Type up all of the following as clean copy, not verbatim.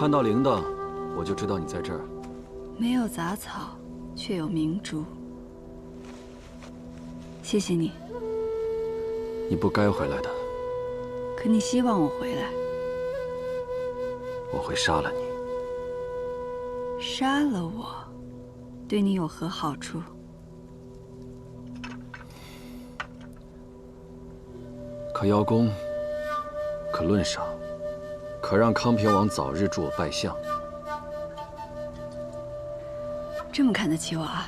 看到铃铛，我就知道你在这儿。没有杂草，却有明珠。谢谢你。你不该回来的。可你希望我回来？我会杀了你。杀了我，对你有何好处？可邀功，可论赏，可让康平王早日助我拜相。这么看得起我啊？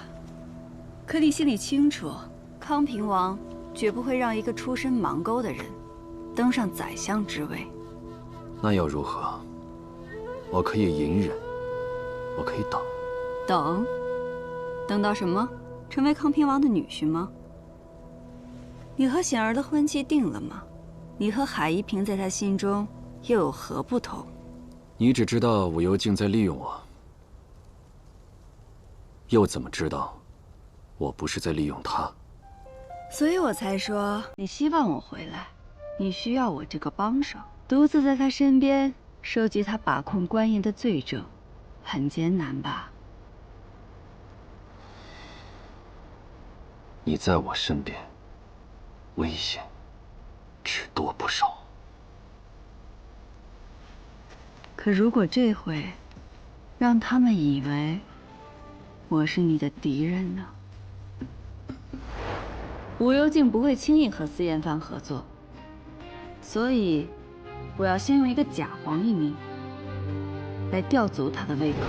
可你心里清楚，康平王绝不会让一个出身盲沟的人登上宰相之位。那又如何？我可以隐忍，我可以等。等？等到什么？成为康平王的女婿吗？你和显儿的婚期定了吗？你和海一平在他心中又有何不同？你只知道武幽静在利用我，又怎么知道我不是在利用他？所以我才说你希望我回来，你需要我这个帮手。独自在他身边收集他把控官盐的罪证，很艰难吧？你在我身边，危险只多不少。可如果这回让他们以为我是你的敌人呢？武幽静不会轻易和私盐藩合作，所以我要先用一个假黄一民来吊足他的胃口。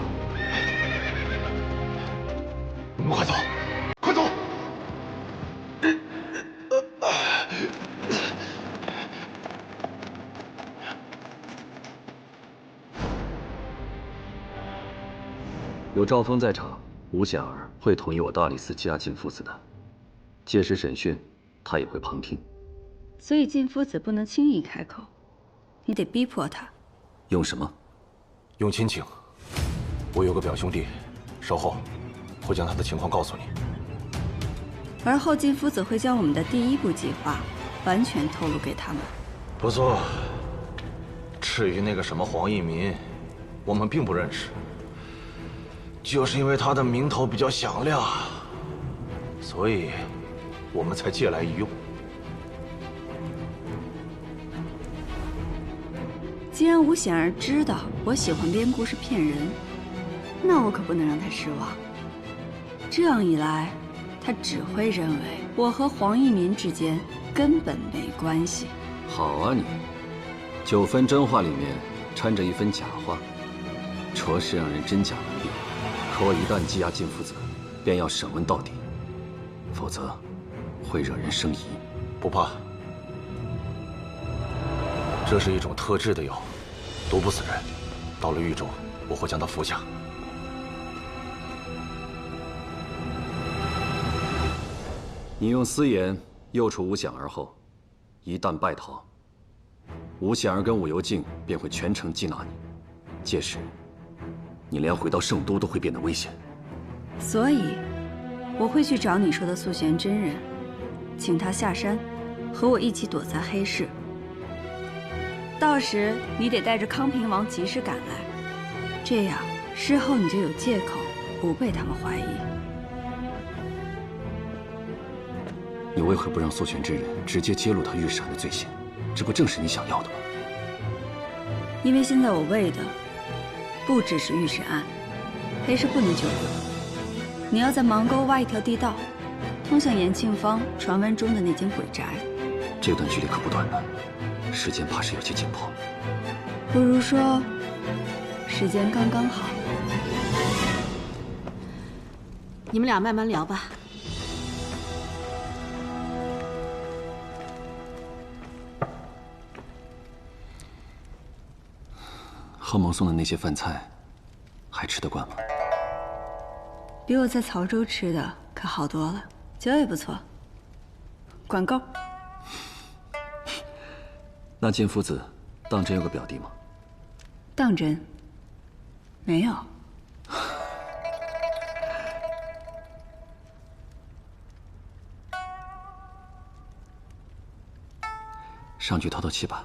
你们快走，快走！有赵峰在场，吴显儿会同意我大理寺羁押靳夫子的。届时审讯，他也会旁听。所以靳夫子不能轻易开口，你得逼迫他。用什么？用亲情。我有个表兄弟，稍后会将他的情况告诉你。而后靳夫子会将我们的第一步计划完全透露给他们。不错。至于那个什么黄一民，我们并不认识。就是因为他的名头比较响亮，所以我们才借来一用。既然吴显儿知道我喜欢编故事骗人，那我可不能让他失望。这样一来，他只会认为我和黄一民之间根本没关系。好啊你，9分真话里面掺着1分假话，着实让人真假难辨。可我一旦羁押靳夫子，便要审问到底，否则会惹人生疑。不怕，这是一种特制的药，毒不死人。到了狱中，我会将它服下。你用私盐诱除吴显儿后，一旦败逃，吴显儿跟武幽静便会全程缉拿你，届时你连回到圣都都会变得危险。所以，我会去找你说的素玄真人，请他下山，和我一起躲在黑市。到时你得带着康平王及时赶来，这样事后你就有借口不被他们怀疑。你为何不让素玄真人直接揭露他御史案的罪行？这不正是你想要的吗？因为现在我为的不只是御史案，黑市不能久留。你要在盲沟挖一条地道，通向延庆坊传闻中的那间鬼宅。这段距离可不短呢，时间怕是有些紧迫。不如说，时间刚刚好。你们俩慢慢聊吧。贺蒙送的那些饭菜，还吃得惯吗？比我在曹州吃的可好多了，酒也不错，管够。那靳夫子当真有个表弟吗？当真？没有。上去透透气吧。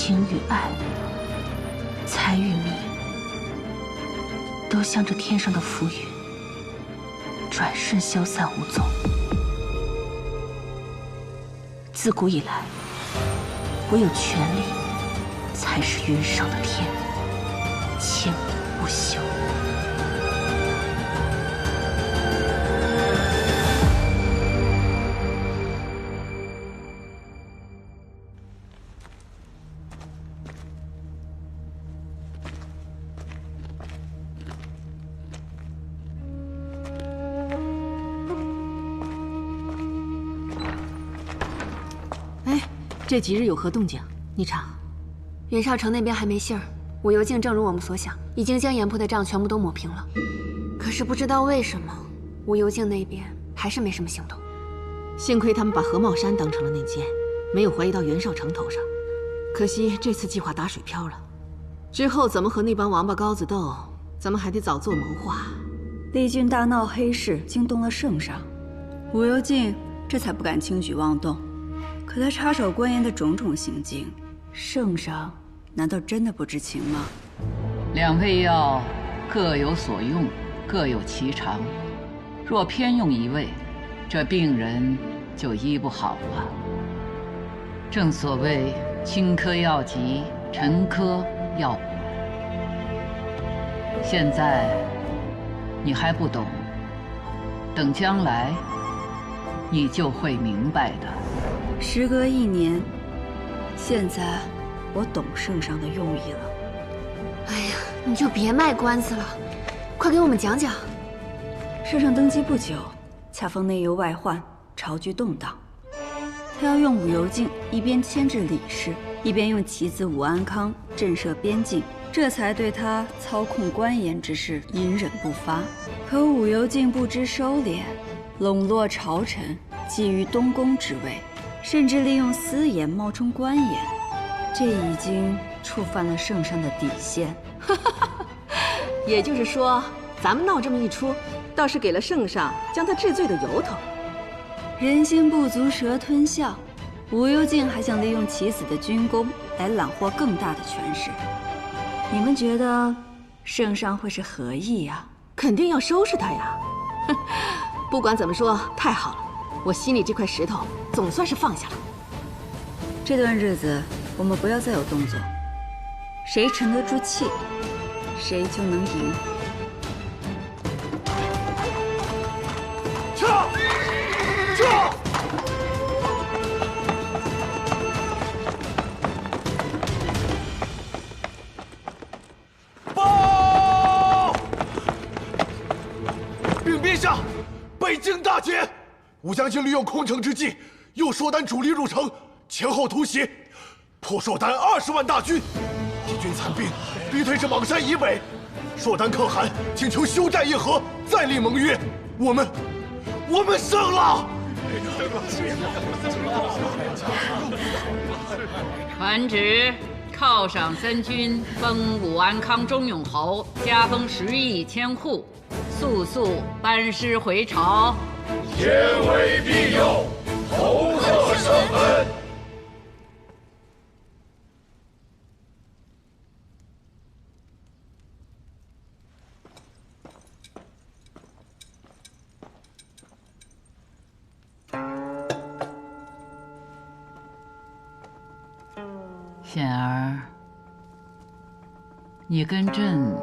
情与爱，财与名，都像这天上的浮云，转瞬消散无踪。自古以来，唯有权力才是云上的天，千古不朽。这几日有何动静？你查。袁绍城那边还没信儿，武游镜正如我们所想，已经将盐铺的账全部都抹平了。可是不知道为什么，武游镜那边还是没什么行动。幸亏他们把何茂山当成了内奸，没有怀疑到袁绍城头上。可惜这次计划打水漂了。之后怎么和那帮王八羔子斗，咱们还得早做谋划。帝君大闹黑市，惊动了圣上，武游镜这才不敢轻举妄动。可他插手官员的种种行径，圣上难道真的不知情吗？两味药各有所用，各有其长。若偏用一味，这病人就医不好了。正所谓轻科要急，沉科要缓。现在你还不懂，等将来你就会明白的。时隔1年，现在我懂圣上的用意了。哎呀，你就别卖关子了，快给我们讲讲。圣上登基不久，恰逢内忧外患，朝局动荡，他要用武游镜一边牵制李氏，一边用其子武安康震慑边境，这才对他操控官盐之事隐忍不发。可武游镜不知收敛，笼络朝臣，觊觎东宫之位，甚至利用私盐冒充官盐，这已经触犯了圣上的底线。也就是说，咱们闹这么一出，倒是给了圣上将他治罪的由头。人心不足蛇吞象，武游镜还想利用其子的军功来揽获更大的权势。你们觉得圣上会是何意呀？肯定要收拾他呀！不管怎么说，太好了，我心里这块石头总算是放下了。这段日子我们不要再有动作，谁沉得住气，谁就能赢。撤！撤！报！禀陛下，北京大捷！武将军利用空城之计，诱硕丹主力入城，前后突袭，破硕丹20万大军，敌军残兵逼退至莽山以北。硕丹可汗请求休战议和，再立盟约。我们胜了！传旨，犒赏三军，封武安康中永侯，加封10邑千户，速速班师回朝。天威必佑，侯贺圣恩。显儿，你跟朕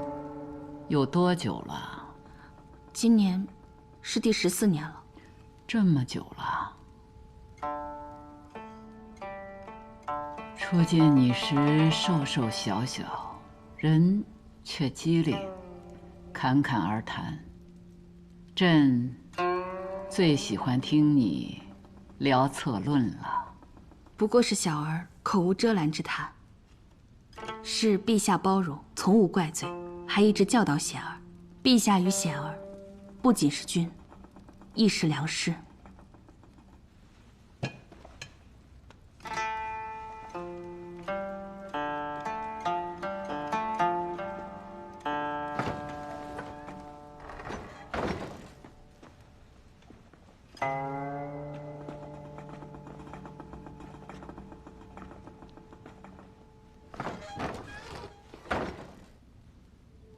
有多久了？今年是第14年了。这么久了。初见你时瘦瘦小小，人却机灵，侃侃而谈。朕最喜欢听你聊策论了。不过是小儿口无遮拦之谈，是陛下包容，从无怪罪，还一直教导显儿。陛下与显儿，不仅是君，亦是良师。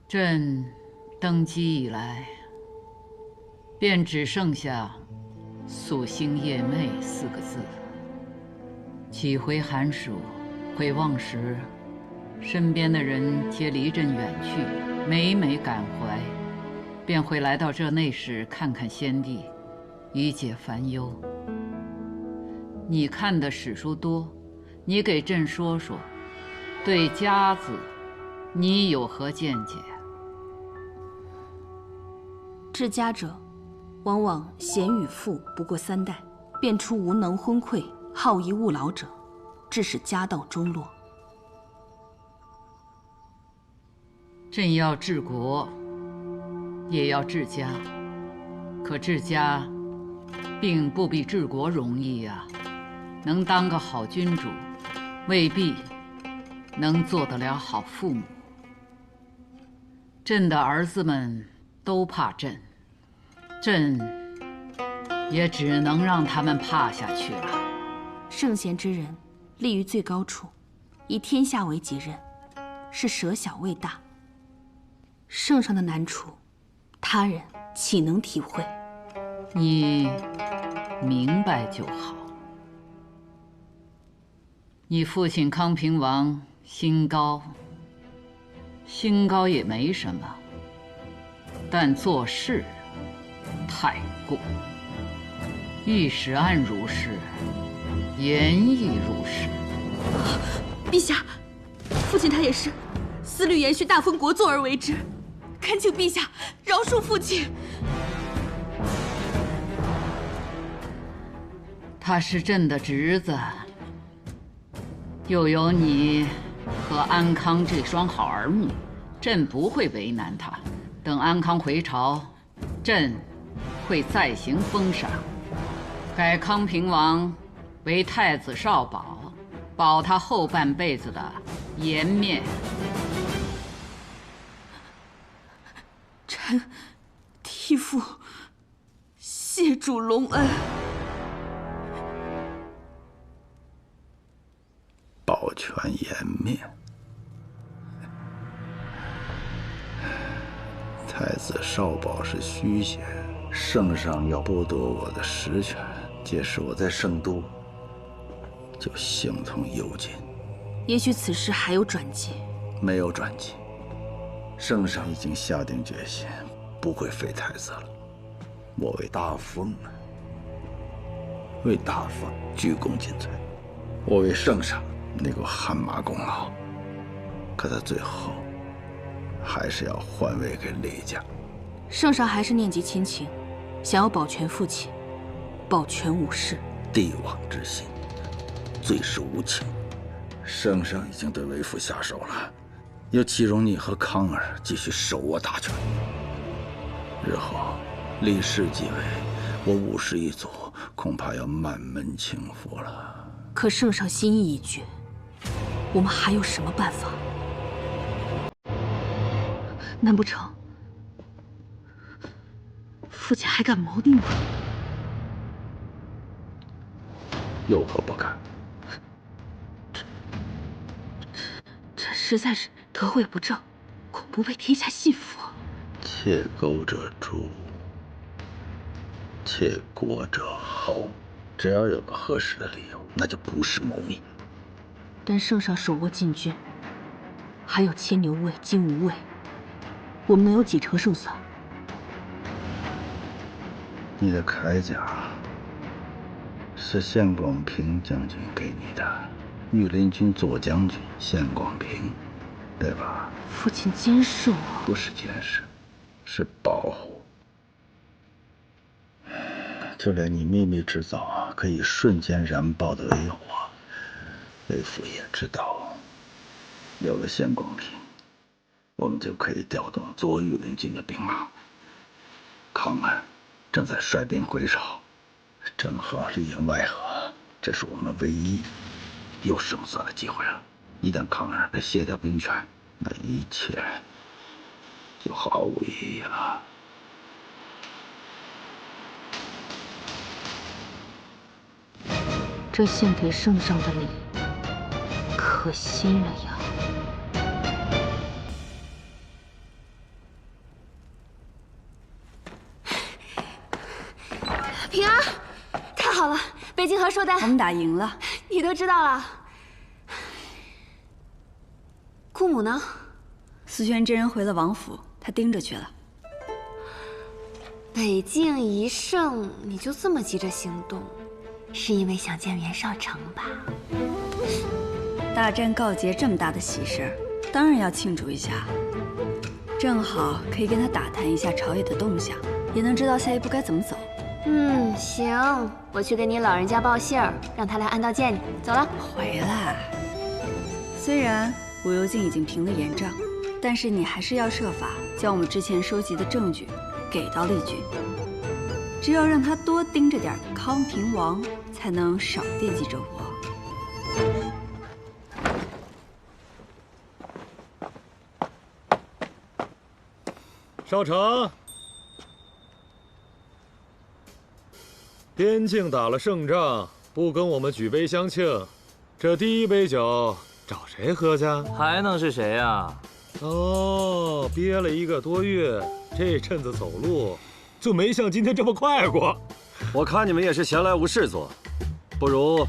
朕登基以来，便只剩下“夙兴夜寐”4个字。几回寒暑，回望时，身边的人皆离朕远去，每每感怀，便会来到这内室看看先帝，以解烦忧。你看的史书多，你给朕说说，对家字，你有何见解？治家者，往往贤与富不过3代，便出无能昏聩、好逸恶劳者，致使家道中落。朕要治国，也要治家，可治家并不比治国容易呀。能当个好君主，未必能做得了好父母。朕的儿子们都怕朕，朕也只能让他们怕下去了。圣贤之人，立于最高处，以天下为己任，是舍小为大。圣上的难处，他人岂能体会？你明白就好。你父亲康平王心高也没什么，但做事太过。御史案如是，言亦如是。陛下，父亲他也是思虑延续大封国祚而为之，恳请陛下饶恕父亲。他是朕的侄子，又有你和安康这双好儿女，朕不会为难他。等安康回朝，朕会再行封赏，改康平王为太子少保，保他后半辈子的颜面。臣替父谢主隆恩。保全颜面。太子少保是虚衔，圣上要剥夺我的实权，届时我在圣都就形同幽禁。也许此事还有转机。没有转机，圣上已经下定决心，不会废太子了。我为大封鞠躬尽瘁，我为圣上那个汗马功劳，可他最后还是要换位给李家。圣上还是念及亲情，想要保全父亲，保全武士。帝王之心，最是无情。圣上已经对为父下手了，又岂容你和康儿继续手握大权？日后李氏继位，我武士一族恐怕要满门倾覆了。可圣上心意已决，我们还有什么办法？难不成父亲还敢谋逆吗？有何不敢？这实在是得位不正，恐不被天下信服。窃钩者诛，窃国者侯。只要有个合适的理由，那就不是谋逆。但圣上手握禁军，还有牵牛卫、金吾卫，我们能有几成胜算？你的铠甲是献广平将军给你的，御林军左将军献广平，对吧？父亲监视我，不是监视，是保护。就连你秘密制造可以瞬间燃爆的雷火，为父也知道。有了献广平，我们就可以调动左御林军的兵马。康儿正在率兵回朝，正好里应外合，这是我们唯一有胜算的机会了。一旦康儿被卸掉兵权，那一切就毫无意义了。这献给圣上的礼，可惜了呀。好了，北京和寿丹，我们打赢了。你都知道了。顾母呢？思轩真人回了王府，他盯着去了。北境一胜，你就这么急着行动，是因为想见袁绍成吧？大战告捷，这么大的喜事，当然要庆祝一下。正好可以跟他打探一下朝野的动向，也能知道下一步该怎么走。行，我去给你老人家报信儿，让他来安道见你。走了。回来。虽然吴由敬已经平了严账，但是你还是要设法将我们之前收集的证据给到丽君。只有让他多盯着点康平王，才能少惦记着我。少成，边境打了胜仗，不跟我们举杯相庆，这第一杯酒找谁喝去？还能是谁呀？哦，憋了1个多月，这阵子走路就没像今天这么快过。我看你们也是闲来无事做，不如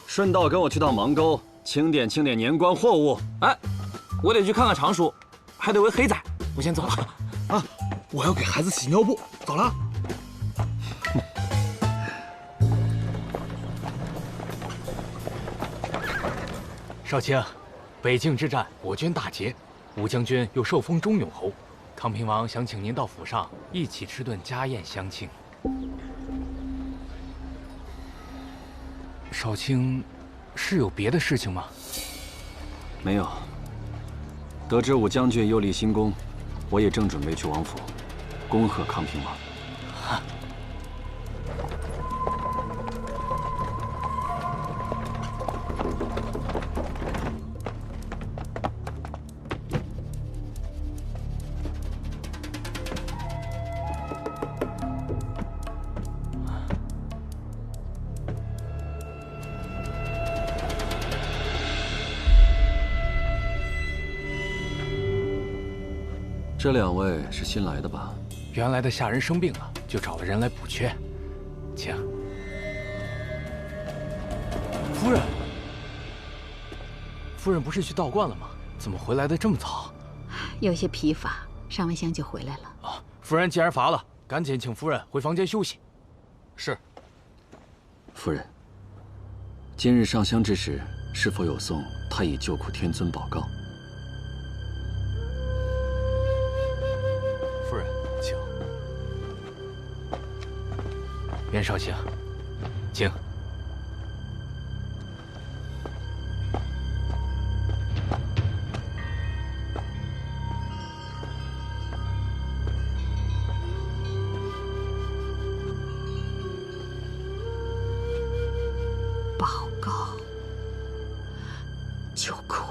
顺道跟我去趟邙沟，清点年关货物。哎，我得去看看常叔，还得喂黑仔。我先走了。啊，我要给孩子洗尿布，走了。少卿，北境之战，我军大捷，吴将军又受封中永侯，康平王想请您到府上一起吃顿家宴相庆。少卿，是有别的事情吗？没有。得知武将军又立新功，我也正准备去王府，恭贺康平王。这2位是新来的吧？原来的下人生病了，就找了人来补缺，请。夫人，夫人不是去道观了吗？怎么回来的这么早？有些疲乏，上完香就回来了。啊，夫人既然乏了，赶紧请夫人回房间休息。是。夫人，今日上香之时，是否有送太乙救苦天尊宝诰？夫人，请。袁少卿，请。报告，救苦。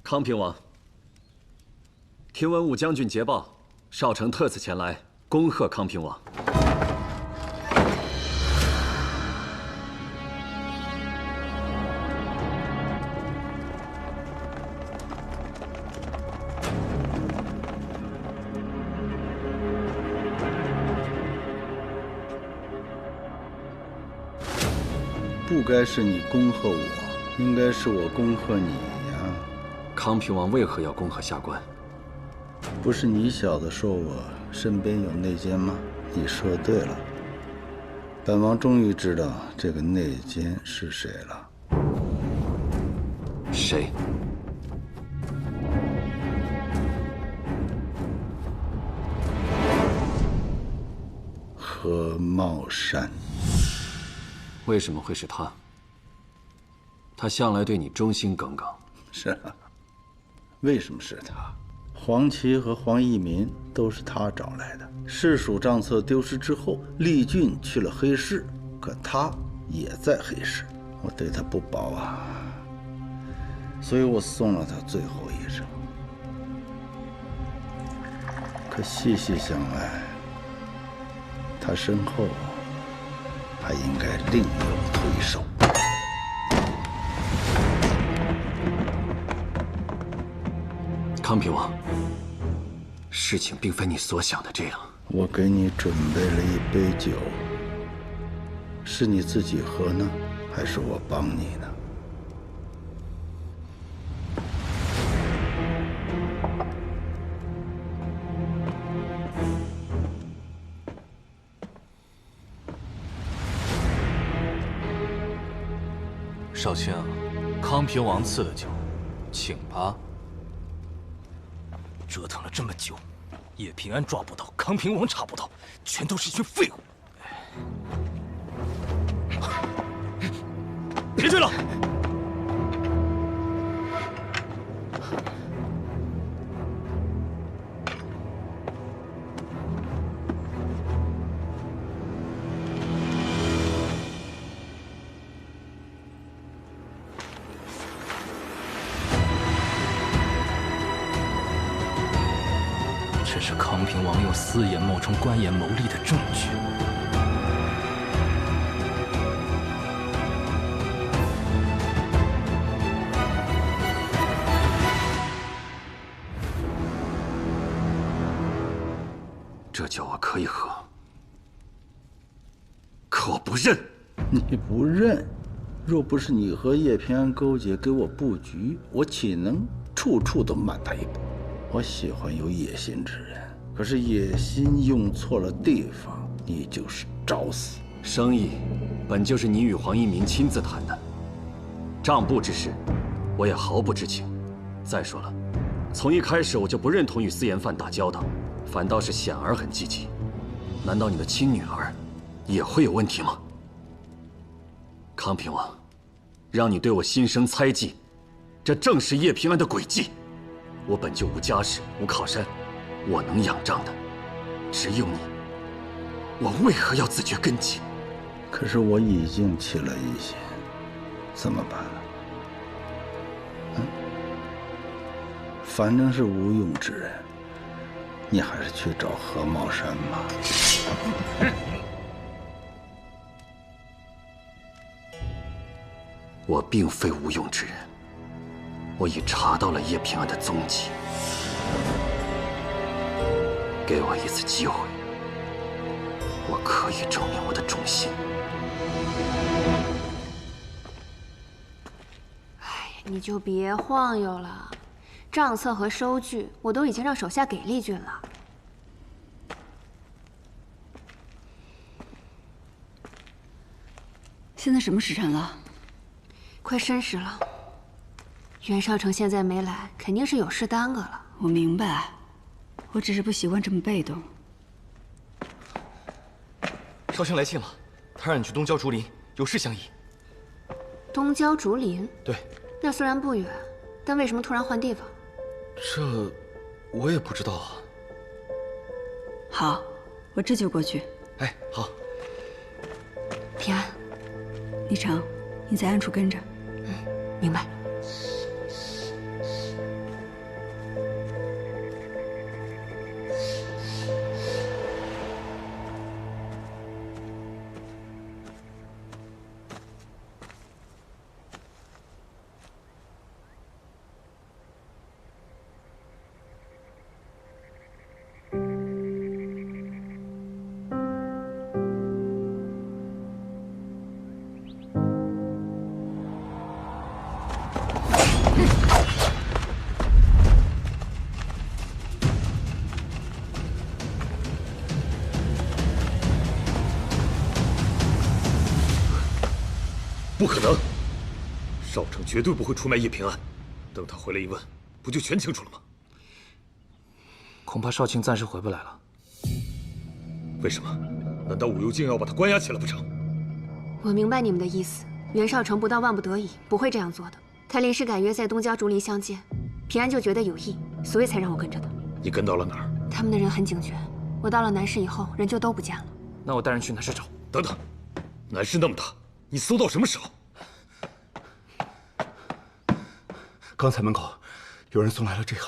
康平王，听闻武将军捷报，少城特此前来恭贺康平王。不该是你恭贺我，应该是我恭贺你呀。康平王为何要恭贺下官？不是你小子说我身边有内奸吗？你说对了，本王终于知道这个内奸是谁了。谁？何茂山。为什么会是他？他向来对你忠心耿耿。是啊，为什么是他？黄琦和黄义民都是他找来的。市属账册丢失之后，厉俊去了黑市，可他也在黑市。我对他不薄啊，所以我送了他最后一程。可细细想来，他身后还应该另有推手。康平王，事情并非你所想的这样。我给你准备了一杯酒，是你自己喝呢，还是我帮你呢？少卿，康平王赐的酒，请吧。折腾了这么久，叶平安抓不到，康平王查不到，全都是一群废物。别追了！这是康平王用私盐冒充官盐牟利的证据。这酒我可以喝，可我不认。你不认？若不是你和叶平安勾结给我布局，我岂能处处都慢他一步？我喜欢有野心之人，可是野心用错了地方，你就是找死。生意本就是你与黄一民亲自谈的，账簿之事，我也毫不知情。再说了，从一开始我就不认同与私盐贩打交道，反倒是显儿很积极。难道你的亲女儿也会有问题吗？康平王，让你对我心生猜忌，这正是叶平安的诡计。我本就无家室，无靠山，我能仰仗的只有你。我为何要自绝根基？可是我已经起了疑心，怎么办呢？反正是无用之人，你还是去找何茂山吧。我并非无用之人。我已查到了叶平安的踪迹，给我一次机会，我可以证明我的忠心。哎，你就别晃悠了，账册和收据我都已经让手下给丽君了。现在什么时辰了？快申时了。袁绍成现在没来，肯定是有事耽搁了。我明白，我只是不习惯这么被动。少卿来信了，他让你去东郊竹林，有事相议。东郊竹林？对。那虽然不远，但为什么突然换地方？这我也不知道啊。好，我这就过去。哎，好。平安，李成，你在暗处跟着。明白。不可能，少成绝对不会出卖叶平安。等他回来一问，不就全清楚了吗？恐怕少卿暂时回不来了。为什么？难道武幽竟要把他关押起来不成？我明白你们的意思，袁绍成不到万不得已不会这样做的。他临时改约在东郊竹林相见，平安就觉得有意，所以才让我跟着的。你跟到了哪儿？他们的人很警觉，我到了南市以后，人就都不见了。那我带人去南市找。等等，南市那么大，你搜到什么时候？刚才门口有人送来了这个。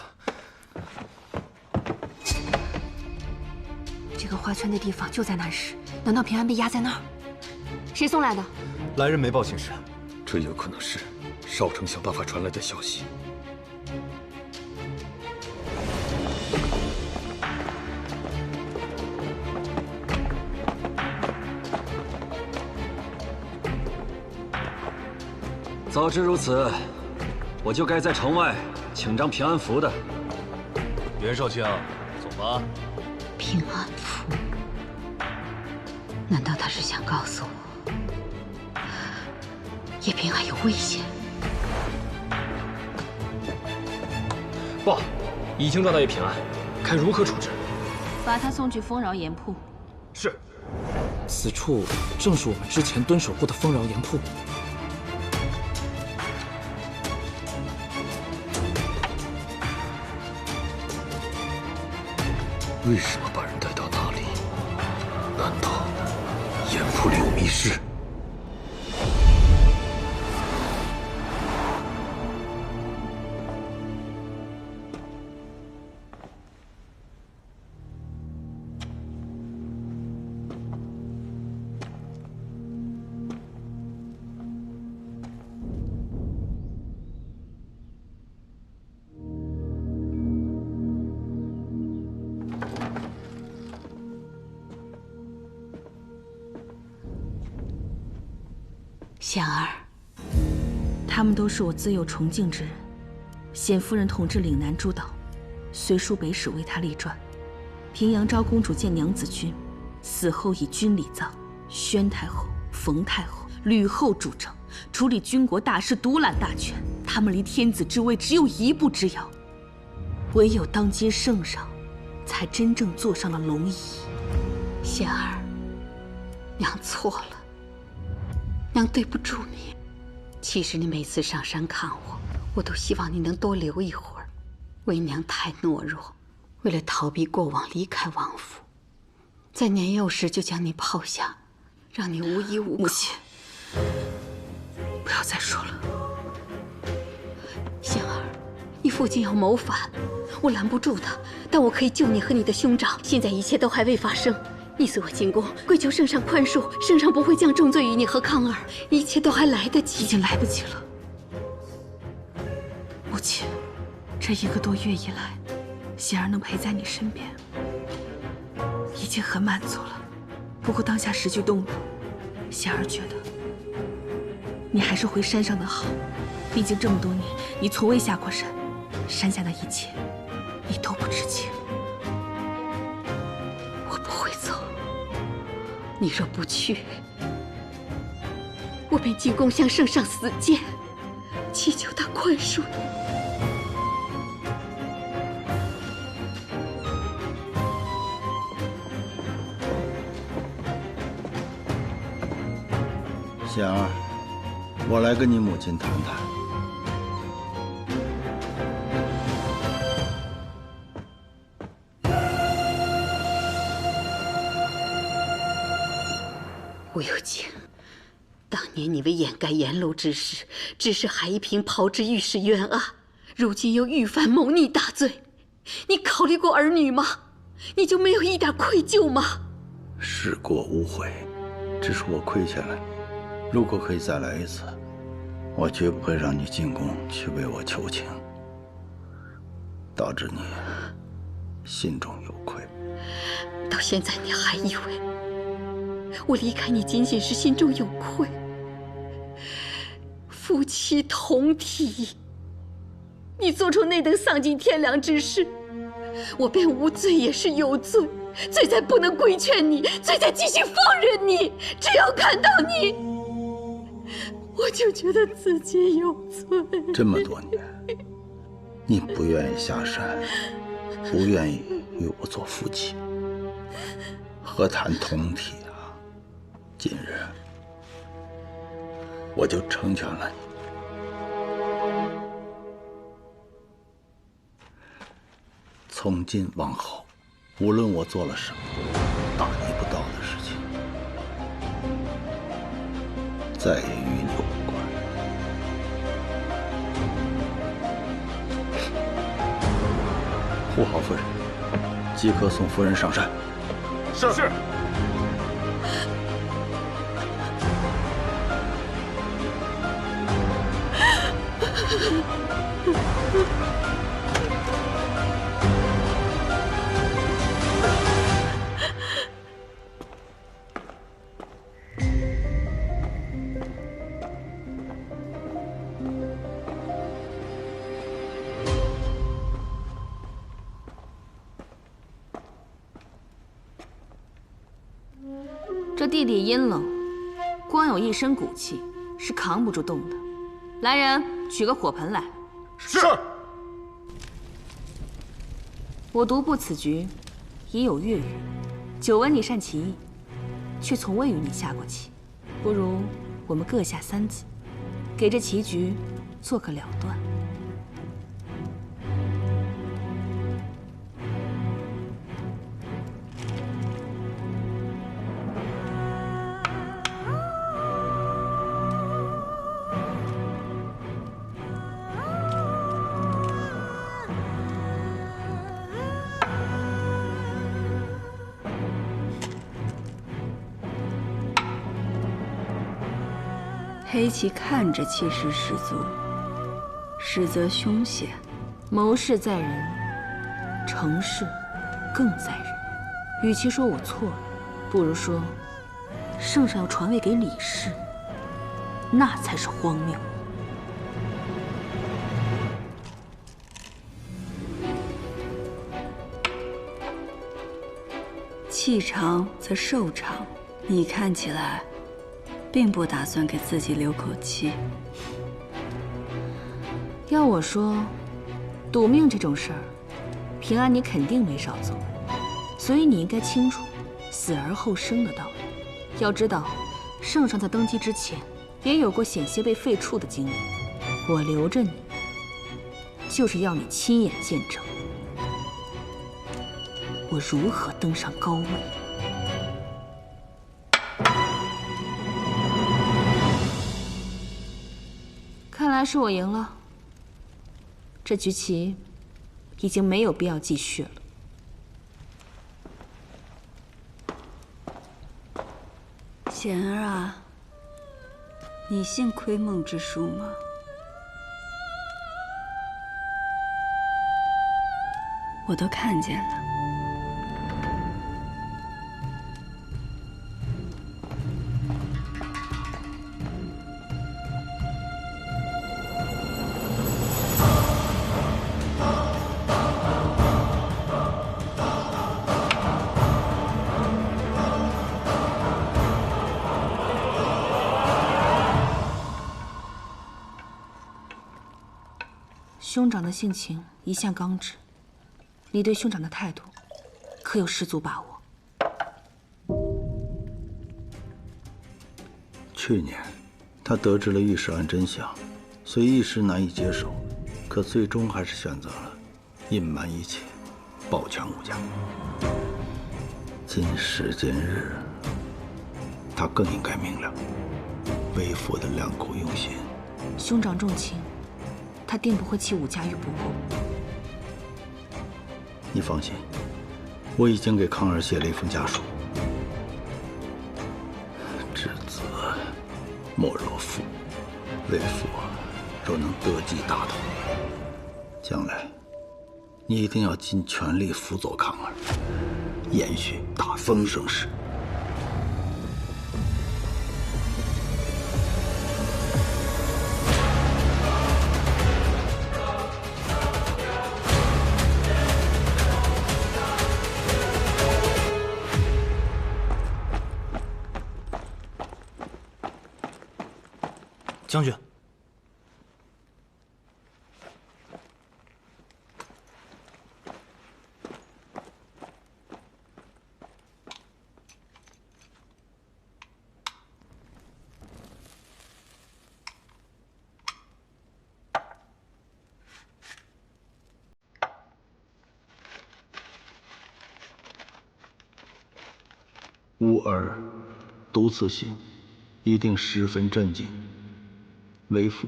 这个画圈的地方就在南市，难道平安被压在那儿？谁送来的？来人没报请示。这有可能是少成想办法传来的消息。早知如此，我就该在城外请张平安符的。袁少卿，走吧。平安符？难道他是想告诉我，叶平安有危险？报，已经抓到叶平安，该如何处置？把他送去丰饶盐铺。是。此处正是我们之前蹲守过的丰饶盐铺。为什么把人带到那里？难道盐铺里有密室？显儿，他们都是我自幼崇敬之人。显夫人统治岭南诸岛，隋书北史为他立传。平阳昭公主见娘子军，死后以军礼葬。宣太后、冯太后、吕后主政，处理军国大事，独揽大权。他们离天子之位只有一步之遥。唯有当今圣上，才真正坐上了龙椅。显儿，娘错了。娘对不住你。其实你每次上山看我，我都希望你能多留一会儿。为娘太懦弱，为了逃避过往，离开王府，在年幼时就将你抛下，让你无依无靠。母亲，不要再说了。显儿，你父亲要谋反，我拦不住他，但我可以救你和你的兄长。现在一切都还未发生。你随我进宫，跪求圣上宽恕，圣上不会降重罪于你和康儿，一切都还来得及。已经来不及了。母亲，这1个多月以来，显儿能陪在你身边，已经很满足了。不过当下时局动荡，显儿觉得你还是回山上的好。毕竟这么多年，你从未下过山，山下的一切，你都不知情。你若不去，我便进宫向圣上死谏，祈求他宽恕你。显儿，我来跟你母亲谈谈。吴有敬，当年你为掩盖颜楼之事，指使海一平炮制御史冤案，如今又预犯谋逆大罪，你考虑过儿女吗？你就没有一点愧疚吗？事过无悔，只是我亏欠了你。如果可以再来一次，我绝不会让你进宫去为我求情，导致你心中有愧。到现在你还以为我离开你仅仅是心中有愧？夫妻同体，你做出那等丧尽天良之事，我便无罪也是有罪，罪在不能规劝你，罪在继续放任你。只要看到你，我就觉得自己有罪。这么多年，你不愿意下山，不愿意与我做夫妻，何谈同体？今日，我就成全了你。从今往后，无论我做了什么大逆不道的事情，再也与你无关。护好夫人，即刻送夫人上山。是。这地底阴冷，光有一身骨气是扛不住冻的。来人，取个火盆来。是。我独步此局已有月余，久闻你善棋艺，却从未与你下过棋，不如我们各下3子，给这棋局做个了断。黑棋看着气势十足，实则凶险。谋事在人，成事更在人。与其说我错了，不如说圣上要传位给李氏，那才是荒谬。气长则寿长，你看起来并不打算给自己留口气。要我说，赌命这种事儿，平安你肯定没少做，所以你应该清楚死而后生的道理。要知道，圣上在登基之前也有过险些被废黜的经历。我留着你，就是要你亲眼见证我如何登上高位。看来是我赢了，这局棋已经没有必要继续了。贤儿啊，你信窥梦之术吗？我都看见了。兄长的性情一向刚直，你对兄长的态度可有十足把握？去年，他得知了御史案真相，虽一时难以接受，可最终还是选择了隐瞒一切，保全武家。今时今日，他更应该明了为父的良苦用心。兄长重情，他定不会弃武家于不顾。你放心，我已经给康儿写了一封家书。至子莫若父，为父若能得计大统，将来你一定要尽全力辅佐康儿，延续大丰盛世。将军，吾儿读此信，一定十分震惊。为父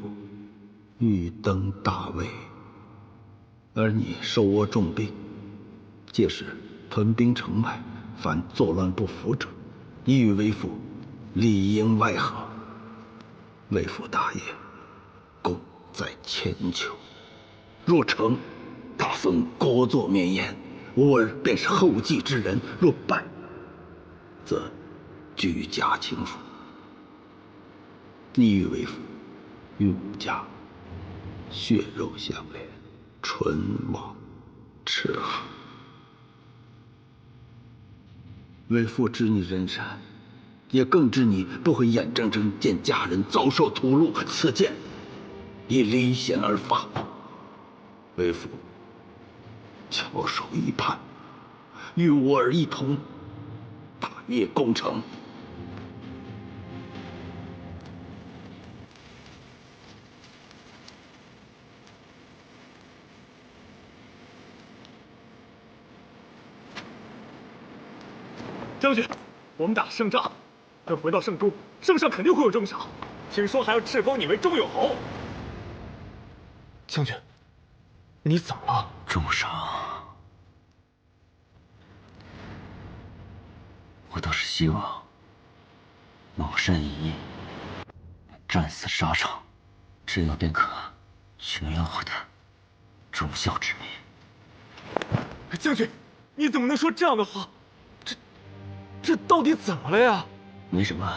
欲登大位，而你手握重兵，届时屯兵城外，凡作乱不服者，已与为父里应外合。为父大业，功在千秋。若成，大封国祚绵延，吾儿便是后继之人；若败，则居家倾覆。你与为父与武家血肉相连，唇亡齿寒。为父知你人善，也更知你不会眼睁睁见家人遭受屠戮，此剑已离弦而发。为父翘首以盼，与我儿一同大业攻城。将军，我们打胜仗，等回到圣都，圣上肯定会有重赏。听说还要敕封你为中永侯。将军，你怎么了？重赏，我倒是希望谋善以义，战死沙场，这样便可全了我的忠孝之名。将军，你怎么能说这样的话？这到底怎么了呀？没什么，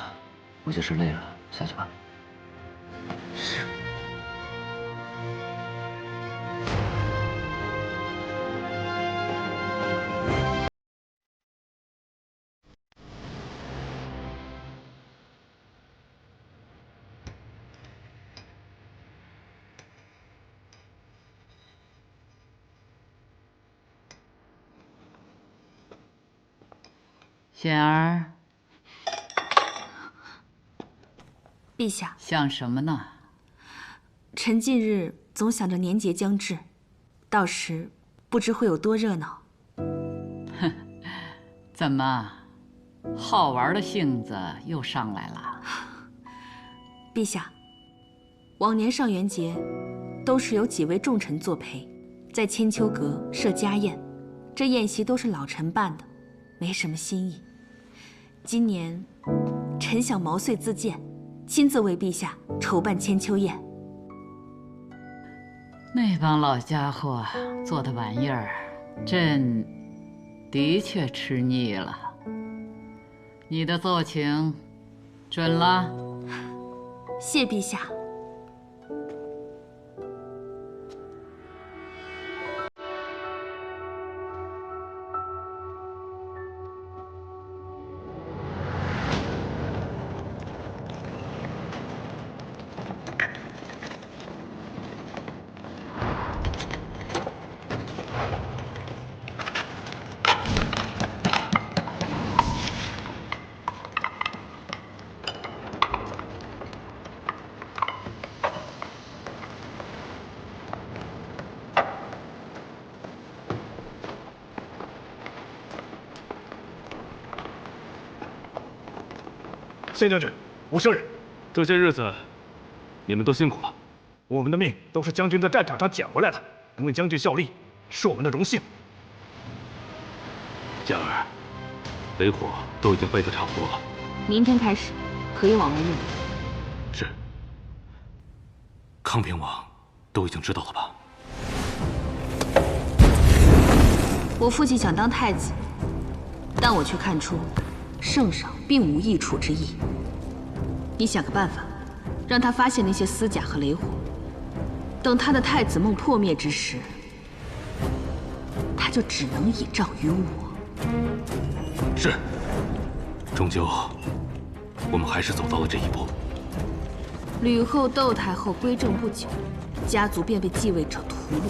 我就是累了，下去吧。是。显儿，陛下，想什么呢？臣近日总想着年节将至，到时不知会有多热闹。哼，怎么，好玩的性子又上来了？陛下，往年上元节都是有几位重臣作陪，在千秋阁设家宴，这宴席都是老臣办的，没什么新意。今年，臣想毛遂自荐，亲自为陛下筹办千秋宴。那帮老家伙做的玩意儿，朕的确吃腻了。你的奏请准了。谢陛下。县将军，吴生人，这些日子你们都辛苦了。我们的命都是将军在战场上捡回来的，能为将军效力，是我们的荣幸。简儿，雷火都已经备得差不多了，明天开始可以往外用。是。康平王都已经知道了吧？我父亲想当太子，但我却看出圣上并无易处之意。你想个办法，让他发现那些丝甲和雷火，等他的太子梦破灭之时，他就只能倚仗于我。是。终究，我们还是走到了这一步。吕后、窦太后归政不久，家族便被继位者屠戮。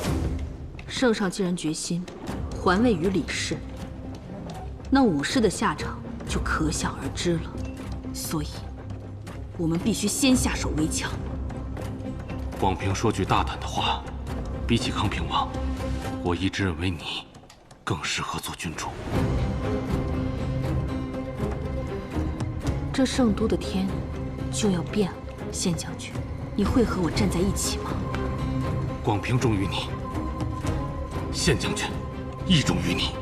圣上既然决心还位于李氏，那武氏的下场就可想而知了。所以，我们必须先下手为强。广平说句大胆的话，比起康平王，我一直认为你更适合做君主。这圣都的天就要变了，县将军，你会和我站在一起吗？广平忠于你，县将军亦忠于你。